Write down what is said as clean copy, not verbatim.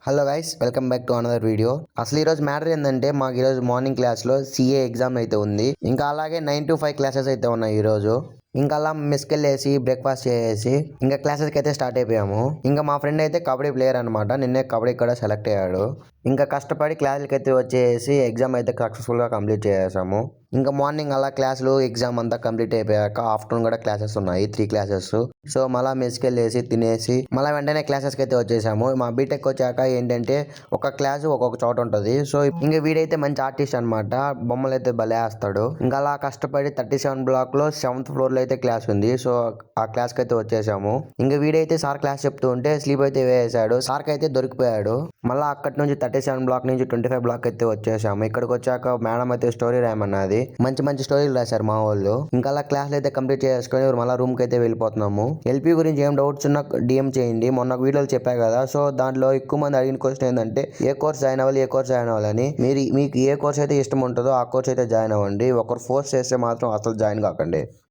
Hello guys, welcome back to another video. అసలు ఈరోజు matter ఏంటంటే మాకు ఈరోజు మార్నింగ్ క్లాస్లో సిఏ ఎగ్జామ్ అయితే ఉంది. ఇంకా అలాగే 9 to 5 క్లాసెస్ అయితే ఉన్నాయి ఈరోజు. ఇంకా అలా మెస్కెళ్ళేసి బ్రేక్ఫాస్ట్ చేసేసి ఇంకా క్లాసెస్కి అయితే స్టార్ట్ అయిపోయాము. ఇంకా మా ఫ్రెండ్ అయితే కబడ్డీ ప్లేయర్ అనమాట. నిన్నే కబడ్డీ కూడా సెలెక్ట్ అయ్యాడు. ఇంకా కష్టపడి క్లాసులకి అయితే వచ్చేసి ఎగ్జామ్ అయితే సక్సెస్ఫుల్గా కంప్లీట్ చేసేసాము. ఇంకా మార్నింగ్ అలా క్లాసులు ఎగ్జామ్ అంతా కంప్లీట్ అయిపోయాక ఆఫ్టర్నూన్ కూడా క్లాసెస్ ఉన్నాయి, 3 క్లాసెస్. సో మళ్ళీ మెస్కెళ్ళేసి తినేసి మళ్ళీ వెంటనే క్లాసెస్కి అయితే వచ్చేసాము. మా బీటెక్ వచ్చాక ఏంటంటే ఒక క్లాసు ఒక్కొక్క చోట ఉంటుంది. సో ఇంకా వీడైతే మంచి ఆర్టిస్ట్ అనమాట, బొమ్మలు అయితే భలే వేస్తాడు. ఇంకా అలా కష్టపడి 37 బ్లాక్లో 7th ఫ్లోర్లో అయితే క్లాస్ ఉంది. సో ఆ క్లాస్కి అయితే వచ్చేసాము. ఇంకా వీడైతే సార్ క్లాస్ చెప్తూ ఉంటే స్లీప్ అయితే వేసాడు. సార్కి అయితే దొరికిపోయాడు. మళ్ళీ అక్కడి నుంచి 37 బ్లాక్ నుంచి 25 బ్లాక్ అయితే వచ్చేసాము. ఇక్కడికి వచ్చాక మేడం అయితే స్టోరీ రాయమన్నది. మంచి మంచి స్టోరీలు రాశారు మా వాళ్ళు. ఇంకా అలా క్లాసులు అయితే కంప్లీట్ చేసుకొని మళ్ళీ రూమ్ కి అయితే వెళ్ళిపోతున్నాము. ఎల్పీ గురించి ఏం డౌట్స్ ఉన్నా డిఎం చేయండి. మొన్న వీడియోలు చెప్పా కదా, సో దాంట్లో ఎక్కువ మంది అడిగిన క్వశ్చన్ ఏంటంటే ఏ కోర్స్ జాయిన్ అవ్వాలి అని. మీకు ఏ కోర్స్ అయితే ఇష్టం ఉంటుందో ఆ కోర్స్ అయితే జాయిన్ అవ్వండి. ఒకరు ఫోర్స్ చేస్తే మాత్రం అసలు జాయిన్ కాకండి.